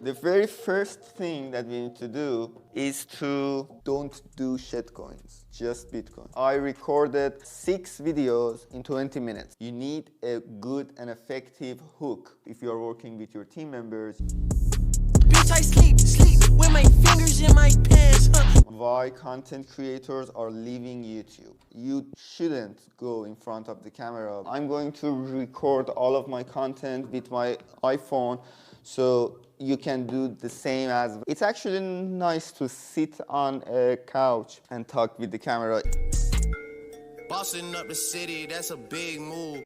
The very first thing that we need to do is to don't do shitcoins, just Bitcoin. I recorded 6 videos in 20 minutes. You need a good and effective hook if you're working with your team members. Bitch, I sleep with my fingers in my pants, Why content creators are leaving YouTube. You shouldn't go in front of the camera. I'm going to record all of my content with my iPhone, so you can do the same as. It's actually nice to sit on a couch and talk with the camera. Bossing up the city, that's a big move.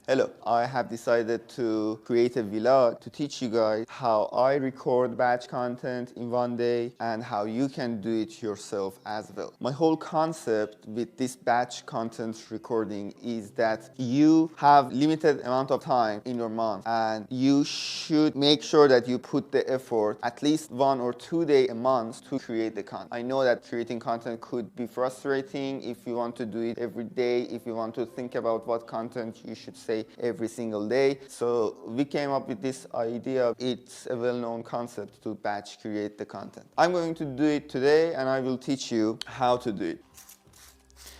Hello, I have decided to create a vlog to teach you guys how I record batch content in one day and how you can do it yourself as well. My whole concept with this batch content recording is that you have limited amount of time in your month and you should make sure that you put the effort at least 1 or 2 days a month to create the content. I know that creating content could be frustrating if you want to do it every day, if you want to think about what content you should say every single day. So we came up with this idea. It's a well-known concept to batch create the content. I'm going to do it today and I will teach you how to do it.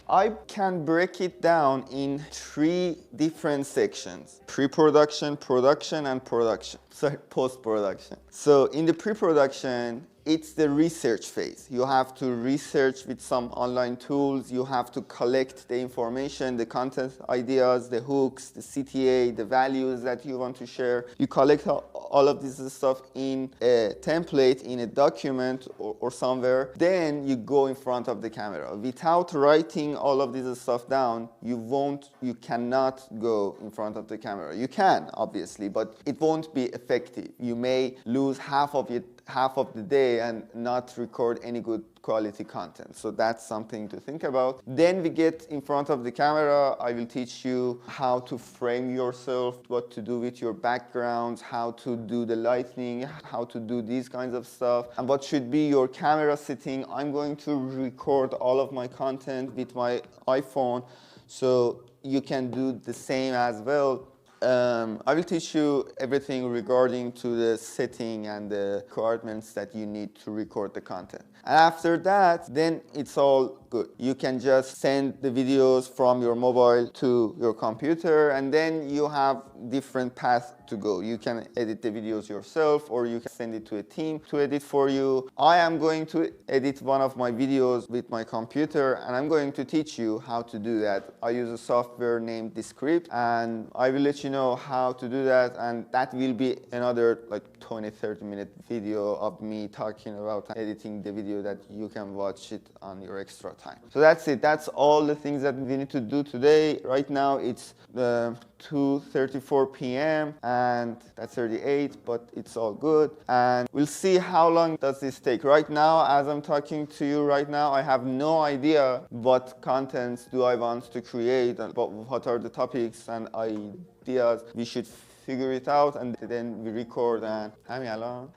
I can break it down in 3 different sections: pre-production, production, and production. Sorry, post-production. So in the pre-production, it's the research phase. You have to research with some online tools. You have to collect the information, the content ideas, the hooks, the CTA, the values that you want to share. You collect all of this stuff in a template, in a document or somewhere. Then you go in front of the camera. Without writing all of this stuff down, you cannot go in front of the camera. You can, obviously, but it won't be effective. You may lose half of the day and not record any good quality content. So that's something to think about. Then we get in front of the camera. I will teach you how to frame yourself, what to do with your backgrounds, how to do the lighting, how to do these kinds of stuff, and what should be your camera setting. I'm going to record all of my content with my iPhone, so you can do the same as well. I will teach you everything regarding to the setting and the requirements that you need to record the content. And after that, then it's all good. You can just send the videos from your mobile to your computer, and then you have different paths to go. You can edit the videos yourself, or you can send it to a team to edit for you. I am going to edit one of my videos with my computer, and I'm going to teach you how to do that. I use a software named Descript, and I will let you know how to do that, and that will be another like 20-30 minute video of me talking about editing the video that you can watch it on your extra time. So that's it. That's all the things that we need to do today. Right now it's 2:34 p.m. and that's 38, but it's all good. And we'll see how long does this take. Right now, as I'm talking to you right now, I have no idea what contents do I want to create and what are the topics and ideas. We should figure it out and then we record and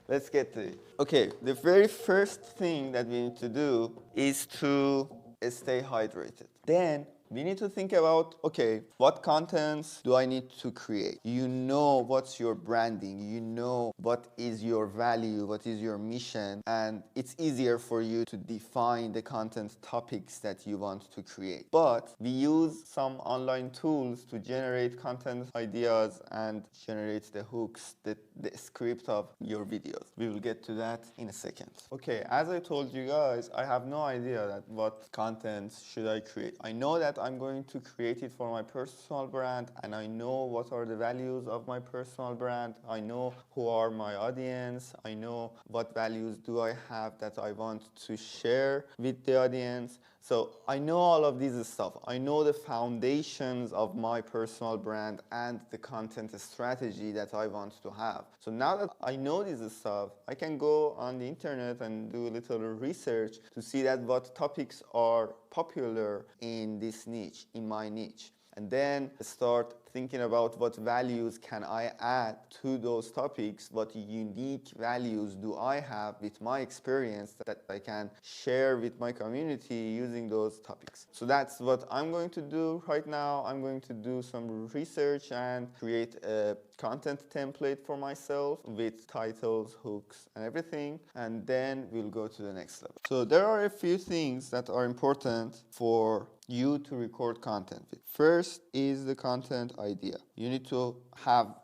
let's get to it. Okay, the very first thing that we need to do is to stay hydrated. Then we need to think about, okay, what contents do I need to create? You know what's your branding, you know what is your value, what is your mission, and it's easier for you to define the content topics that you want to create. But we use some online tools to generate content ideas and generate the hooks, the script of your videos. We will get to that in a second. Okay, as I told you guys, I have no idea that what content should I create. I know that I'm going to create it for my personal brand, and I know what are the values of my personal brand. I know who are my audience. I know what values do I have that I want to share with the audience. So I know all of these stuff. I know the foundations of my personal brand and the content strategy that I want to have. So now that I know this stuff, I can go on the internet and do a little research to see that what topics are popular in this niche, in my niche. and then start thinking about what values can I add to those topics, what unique values do I have with my experience that I can share with my community using those topics. So that's what I'm going to do right now. I'm going to do some research and create a content template for myself with titles, hooks, and everything, and then we'll go to the next level. So there are a few things that are important for you to record content with. First is the content idea. You need to have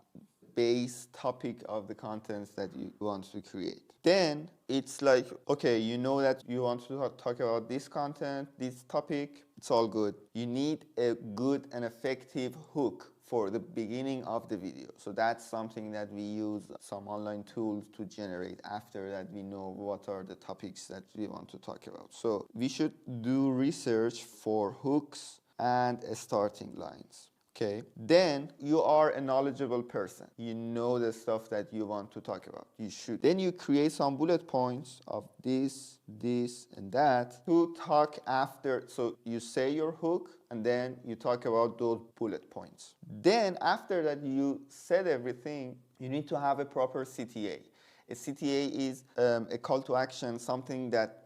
base topic of the contents that you want to create. Then it's like, okay, you know that you want to talk about this content, this topic, it's all good. You need a good and effective hook for the beginning of the video. So that's something that we use some online tools to generate. After that, we know what are the topics that we want to talk about. So we should do research for hooks and starting lines. Okay, then you are a knowledgeable person. You know the stuff that you want to talk about. You should. Then you create some bullet points of this, and that to talk after. So you say your hook and then you talk about those bullet points. Then after that you said everything, you need to have a proper CTA. A CTA is a call to action, something that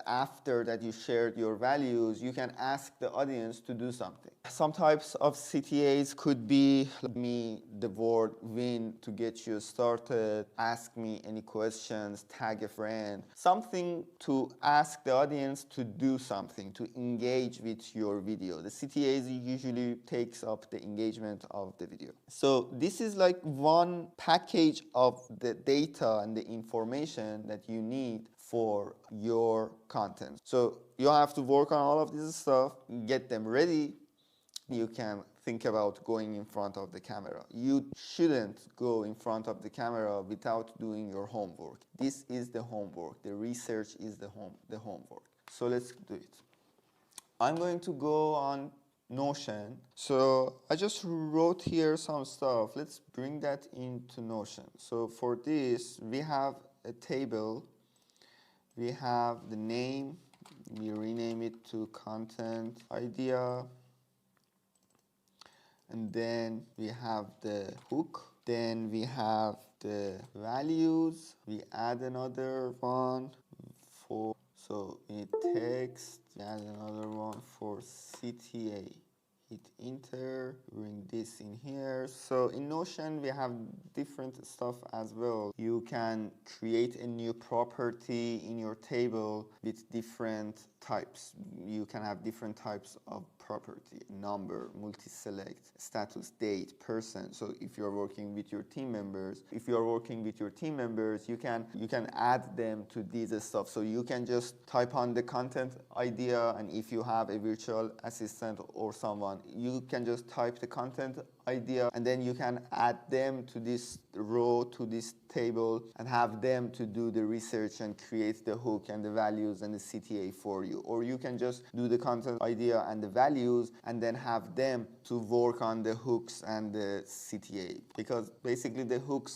after that you shared your values, you can ask the audience to do something. Some types of CTAs could be me the word win to get you started, ask me any questions, tag a friend, something to ask the audience to do something, to engage with your video. The CTAs usually takes up the engagement of the video. So this is like one package of the data and the information that you need for your content. So you have to work on all of this stuff, get them ready. You can think about going in front of the camera. You shouldn't go in front of the camera without doing your homework. This is the homework. The research is the homework. So let's do it. I'm going to go on Notion. So I just wrote here some stuff. Let's bring that into Notion. So for this, we have a table. We have the name, we rename it to content idea, and then we have the hook, then we have the values, we add another one for, so we need text, we add another one for CTA. Hit enter, bring this in here. So in Notion we have different stuff as well. You can create a new property in your table with different types. You can have different types of property: number, multi-select, status, date, person. So if you're working with your team members, you can add them to these stuff. So you can just type on the content idea, and if you have a virtual assistant or someone, you can just type the content idea, and then you can add them to this row, to this table, and have them to do the research and create the hook and the values and the CTA for you. Or you can just do the content idea and the values and then have them to work on the hooks and the CTA. Because basically the hook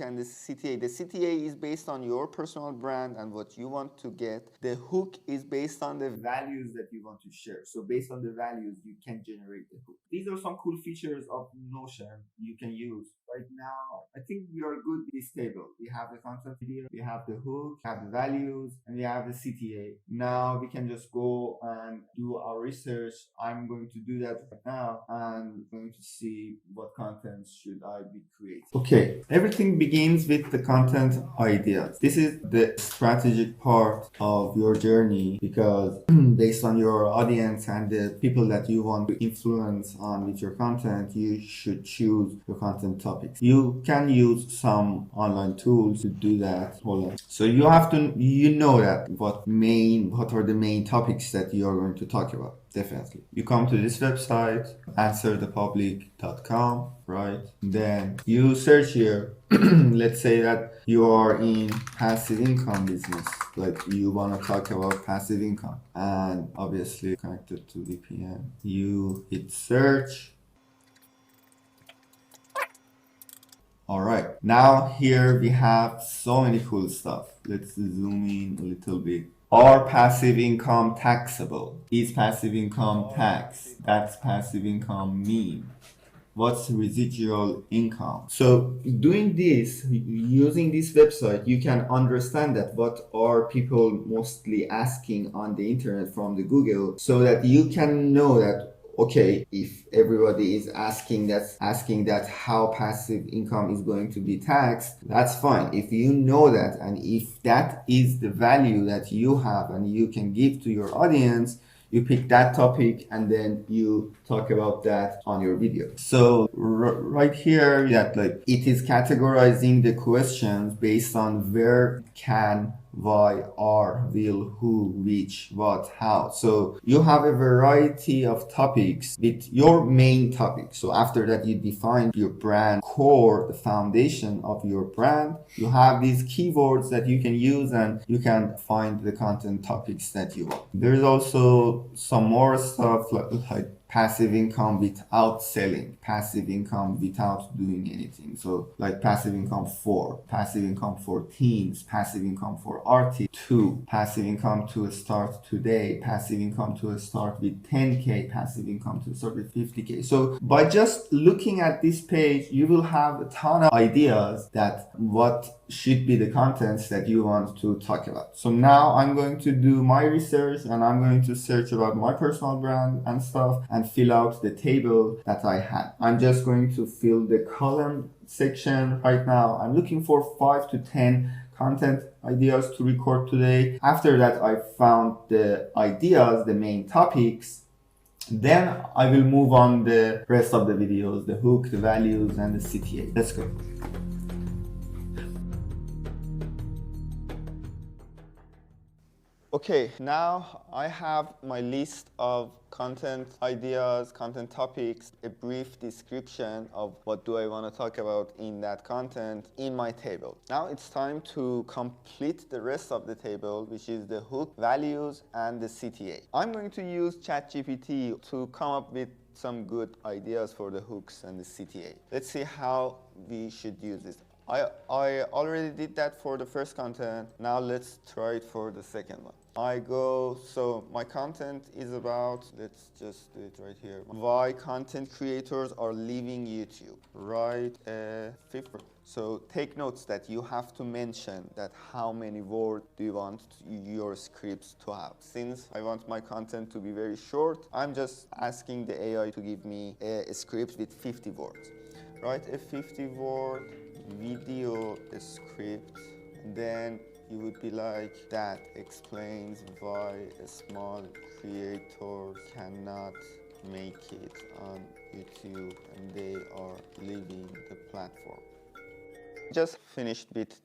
and the CTA is based on your personal brand and what you want to get. The hook is based on the values that you want to share. So based on the values, you can generate the hook. These are some cool features of Notion you can use. Right now, I think we are good with this table. We have the content video, we have the hook, we have the values, and we have the CTA. Now we can just go and do our research. I'm going to do that right now, and I'm going to see what content should I be creating. Okay, everything begins with the content ideas. This is the strategic part of your journey, because based on your audience and the people that you want to influence on with your content, you should choose your content topics. You can use some online tools to do that. Hold on. So you have to, you know that what are the main topics that you are going to talk about. Definitely. You come to this website, answerthepublic.com, right? Then you search here. Let's say that you are in passive income business, like you want to talk about passive income, and obviously connected to VPN. You hit search. All right, now here we have so many cool stuff. Let's zoom in a little bit. Are passive income taxable? Is passive income tax? That's passive income mean? What's residual income? So doing this, using this website, you can understand that what are people mostly asking on the internet from the Google, so that you can know that, okay, if everybody is asking that how passive income is going to be taxed, that's fine. If you know that, and if that is the value that you have and you can give to your audience, you pick that topic and then you talk about that on your video. So right here, that like it is categorizing the questions based on where, can, why, are, will, who, which, what, how. So you have a variety of topics with your main topic. So after that, you define your brand core, the foundation of your brand. You have these keywords that you can use and you can find the content topics that you want. There is also some more stuff like passive income without selling, passive income without doing anything. So like passive income for teens, passive income for artists, passive income to start today, passive income to start with 10K, passive income to start with 50K. So by just looking at this page, you will have a ton of ideas that what should be the contents that you want to talk about. So now I'm going to do my research and I'm going to search about my personal brand and stuff and fill out the table that I had. I'm just going to fill the column section right now. I'm looking for 5 to 10 content ideas to record today. After that, I found the ideas, the main topics. Then I will move on the rest of the videos, the hook, the values, and the CTA. Let's go. Okay, now I have my list of content ideas, content topics, a brief description of what do I want to talk about in that content in my table. Now it's time to complete the rest of the table, which is the hook, values, and the CTA. I'm going to use ChatGPT to come up with some good ideas for the hooks and the CTA. Let's see how we should use this. I already did that for the first content. Now let's try it for the second one. So my content is about, let's just do it right here. Why content creators are leaving YouTube. Write a fifth. So take notes that you have to mention that how many words do you want your scripts to have. Since I want my content to be very short, I'm just asking the AI to give me a script with 50 words. Write a 50-word video script, then you would be like, that explains why a small creator cannot make it on YouTube and they are leaving the platform. Just finished with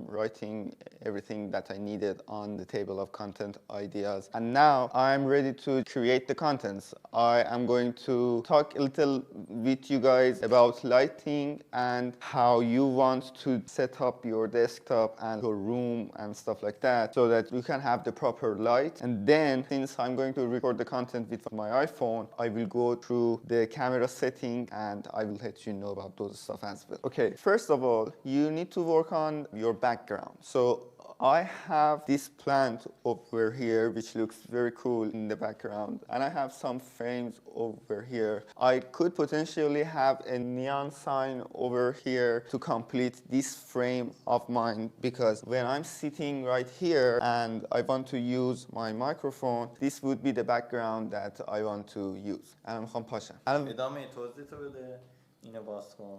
writing everything that I needed on the table of content ideas, and now I'm ready to create the contents. I am going to talk a little with you guys about lighting and how you want to set up your desktop and your room and stuff like that so that you can have the proper light. And then, since I'm going to record the content with my iPhone, I will go through the camera setting and I will let you know about those stuff as well. Okay, first of all, you need to work on your background. So I have this plant over here which looks very cool in the background, and I have some frames over here. I could potentially have a neon sign over here to complete this frame of mine, because when I'm sitting right here and I want to use my microphone, this would be the background that I want to use. الان میخوام پاشم. ادامه توضیح تو بده. اینو باز کن.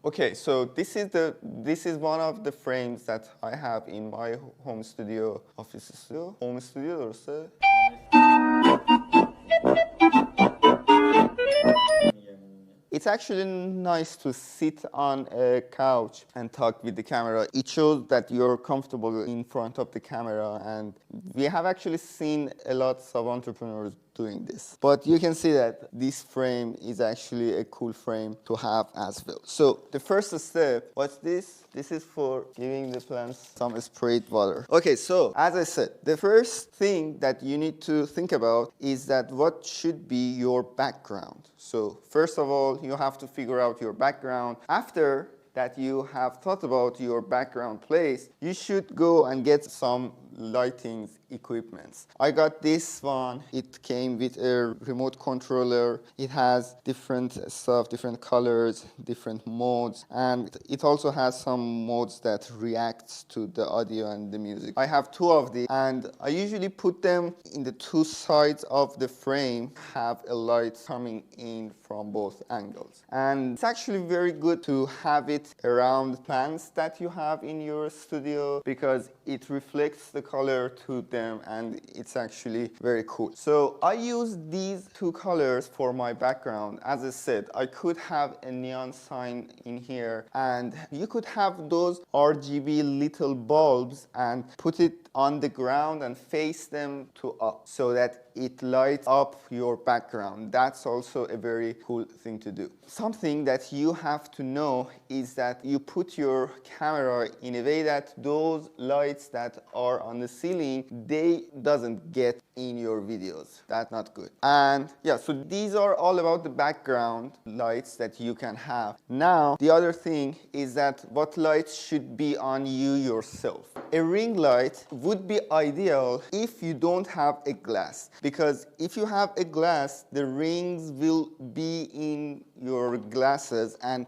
Okay, so this is one of the frames that I have in my home studio, office studio, home studio, درسته؟ It's actually nice to sit on a couch and talk with the camera. It shows that you're comfortable in front of the camera, and we have actually seen a lot of entrepreneurs doing this. But you can see that this frame is actually a cool frame to have as well. So the first step, what's this? This is for giving the plants some sprayed water. Okay, so as I said, the first thing that you need to think about is that what should be your background. So first of all, you have to figure out your background. After that you have thought about your background place, you should go and get some lighting equipments. I got this one. It came with a remote controller. It has different stuff, different colors, different modes, and it also has some modes that reacts to the audio and the music. I have two of these, and I usually put them in the two sides of the frame, have a light coming in from both angles. And it's actually very good to have it around plants that you have in your studio because it reflects the color to them, and it's actually very cool. So I use these two colors for my background. As I said, I could have a neon sign in here, and you could have those RGB little bulbs and put it on the ground and face them to up so that it lights up your background. That's also a very cool thing to do. Something that you have to know is that you put your camera in a way that those lights that are on the ceiling, they doesn't get in your videos. That's not good. And yeah, so these are all about the background lights that you can have. Now, the other thing is that what lights should be on you yourself. A ring light would be ideal if you don't have a glass, because if you have a glass, the rings will be in your glasses, and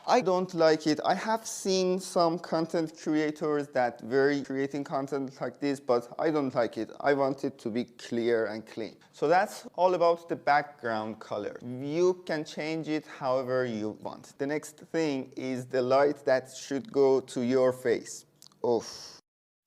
I don't like it. I have seen some content creators that vary creating content like this, but I don't like it. I want it to be clear and clean. So that's all about the background color. You can change it however you want. The next thing is the light that should go to your face. Oof.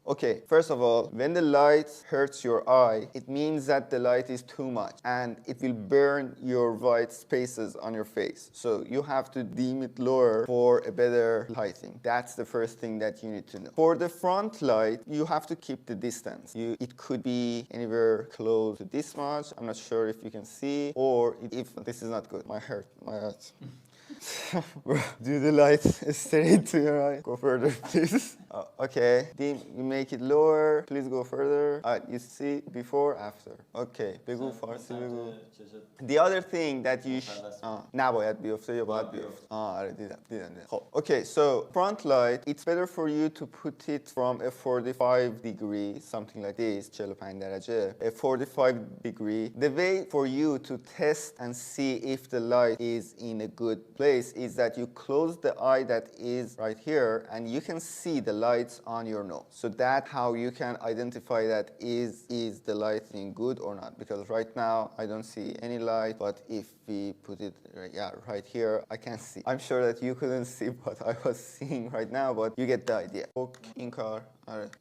Okay, first of all, when the light hurts your eye, it means that the light is too much and it will burn your white spaces on your face. So you have to dim it lower for a better lighting. That's the first thing that you need to know. For the front light, you have to keep the distance. It could be anywhere close to this much. I'm not sure if you can see, or if this is not good. My eyes. Do the light straight to your eye. Go further, please. Okay. Dim, you make it lower. Please go further. You see before, after. Okay. بگو فارسی بگو. The other thing that you نباید بیفته یا باید بیفته. آره دیدم. خب. Okay, so front light, it's better for you to put it from a 45 degree, something like this, 45 درجه. A 45 degree. The way for you to test and see if the light is in a good place is that you close the eye that is right here and you can see the lights on your nose. So that's how you can identify that is the lighting good or not, because right now I don't see any light, but if we put it right here, I can see. I'm sure that you couldn't see what I was seeing right now, but you get the idea. In car,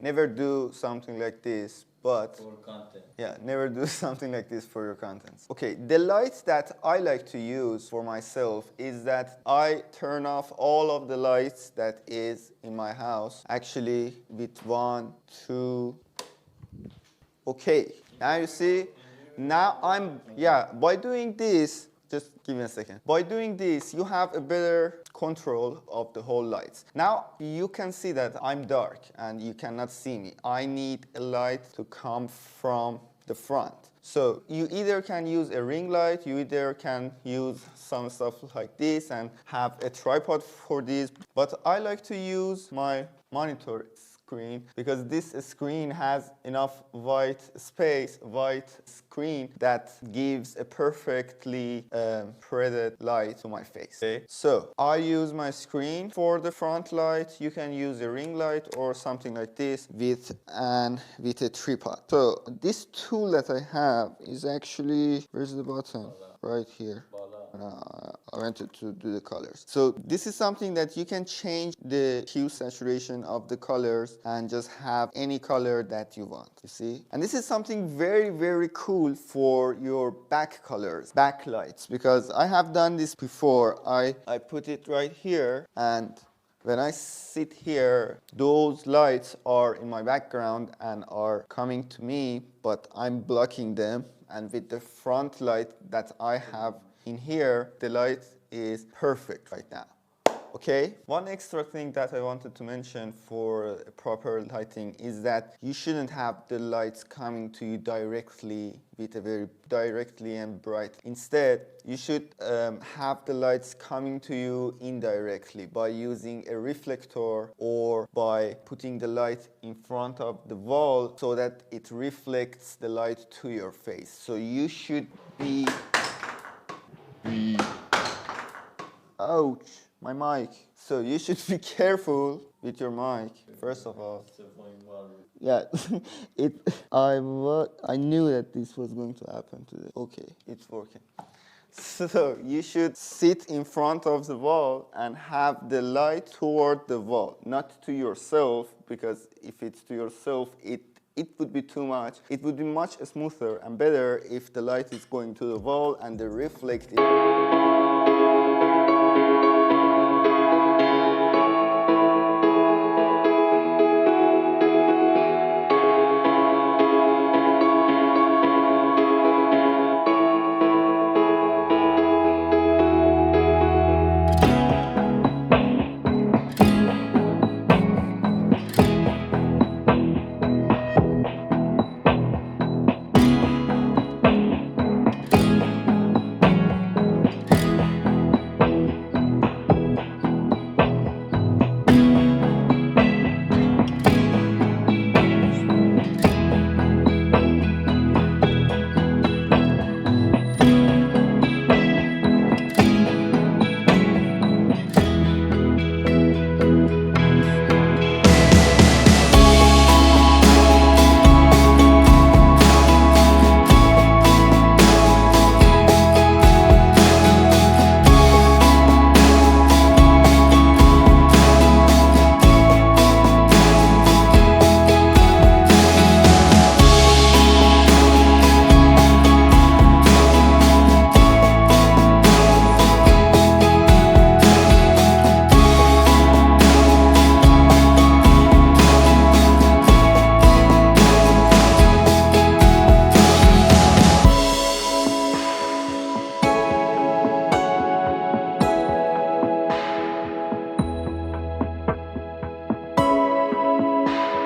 never do something like this. But for content. Yeah, never do something like this for your contents. Okay, the lights that I like to use for myself is that I turn off all of the lights that is in my house. Actually, with 1, 2. Okay, now you see, now by doing this, just give me a second. By doing this, you have a better control of the whole lights. Now, you can see that I'm dark and you cannot see me. I need a light to come from the front. So you either can use a ring light, you either can use some stuff like this and have a tripod for this. But I like to use my monitor screen because this screen has enough white screen that gives a perfectly shaded light to my face. Okay. So I use my screen for the front light. You can use a ring light or something like this with a tripod. So this tool that I have is actually, where's the button? Right here. I wanted to do the colors. So this is something that you can change the hue saturation of the colors and just have any color that you want, you see? And this is something very, very cool for your back colors, backlights, because I have done this before. I put it right here, and when I sit here, those lights are in my background and are coming to me, but I'm blocking them. And with the front light that I have in here, the light is perfect right now. Okay, one extra thing that I wanted to mention for proper lighting is that you shouldn't have the lights coming to you directly with a very directly and bright. Instead, you should have the lights coming to you indirectly by using a reflector or by putting the light in front of the wall so that it reflects the light to your face. So you should be ouch, my mic. So you should be careful with your mic, first of all. Yeah, I knew that this was going to happen today. Okay, it's working. So you should sit in front of the wall and have the light toward the wall, not to yourself, because if it's to yourself, it would be too much. It would be much smoother and better if the light is going to the wall and the reflected.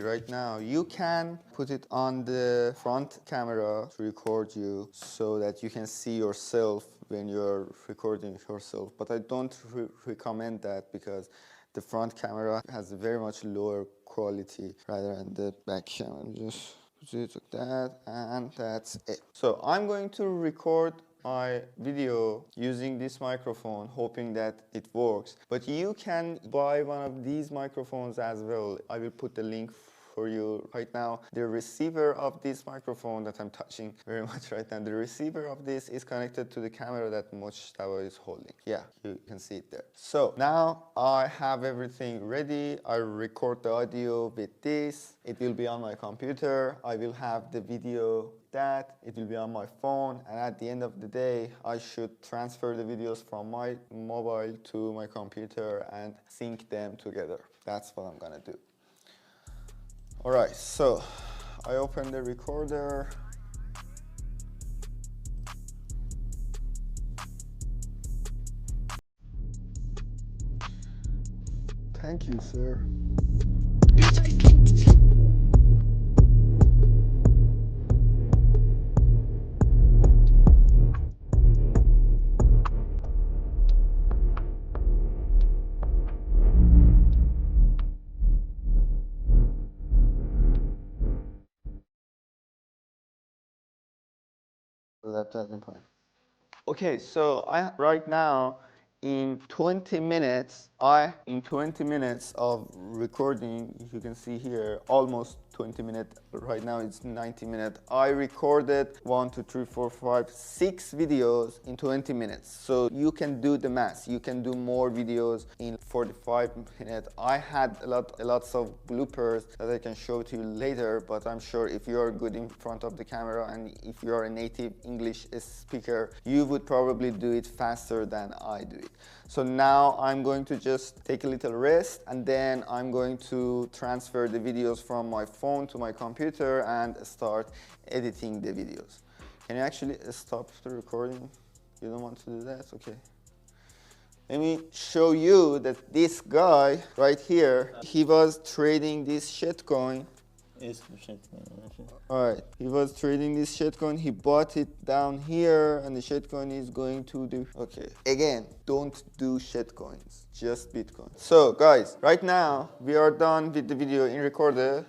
Right now, you can put it on the front camera to record you so that you can see yourself when you're recording yourself. But I don't recommend that because the front camera has a very much lower quality rather than the back camera. Just put it like that, and that's it. So I'm going to record my video using this microphone, hoping that it works. But you can buy one of these microphones as well. I will put the link for you right now. The receiver of this microphone that I'm touching very much right now, the receiver of this is connected to the camera that Mojtaba is holding. Yeah, you can see it there. So now I have everything ready. I record the audio with this. It will be on my computer. I will have the video that it will be on my phone, and at the end of the day I should transfer the videos from my mobile to my computer and sync them together. That's what I'm gonna do. Alright, so I open the recorder. Thank you, sir. Okay, so right now in 20 minutes of recording, you can see here almost 20 minutes. Right now it's 90 minutes. I recorded 1, 2, 3, 4, 5, 6 videos in 20 minutes. So you can do the math. You can do more videos in 45 minutes. I had lots of bloopers that I can show to you later, but I'm sure if you are good in front of the camera and if you are a native English speaker, you would probably do it faster than I do it. So now I'm going to just take a little rest, and then I'm going to transfer the videos from my phone to my computer and start editing the videos. Can you actually stop the recording? You don't want to do that? Okay. Let me show you that this guy right here, he was trading this shitcoin. اسم shitcoin. Alright, he was trading this shitcoin, he bought it down here, and the shitcoin is going to do... Okay, again, don't do shitcoins, just Bitcoin. So guys, right now, we are done with the video in recorder.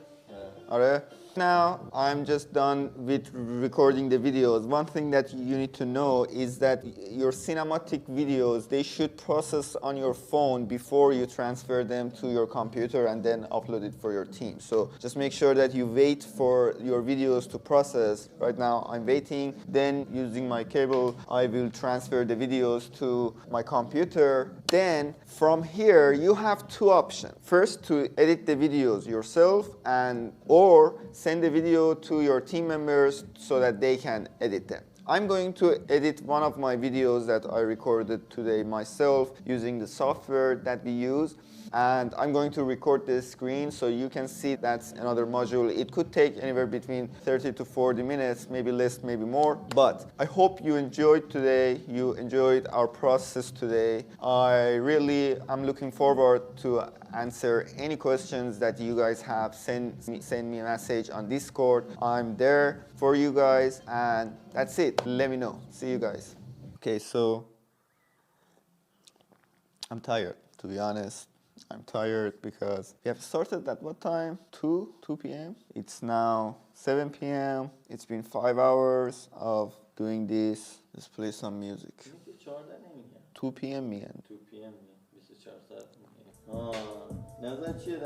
Alright? Now, I'm just done with recording the videos. One thing that you need to know is that your cinematic videos, they should process on your phone before you transfer them to your computer and then upload it for your team. So just make sure that you wait for your videos to process. Right now, I'm waiting. Then, using my cable, I will transfer the videos to my computer. Then, from here, you have two options. First, to edit the videos yourself, or send the video to your team members so that they can edit them. I'm going to edit one of my videos that I recorded today myself using the software that we use. And I'm going to record this screen so you can see that's another module. It could take anywhere between 30 to 40 minutes, maybe less, maybe more. But I hope you enjoyed today. You enjoyed our process today. I'm looking forward to answer any questions that you guys have. Send me a message on Discord. I'm there for you guys, and that's it. Let me know. See you guys. Okay, so I'm tired, to be honest. I'm tired because we have started at what time? 2 p.m. It's now 7 p.m. It's been 5 hours of doing this. Let's play some music. 2 p.m. میگن. 2 p.m. 24 ساعت میگه. نظر چیه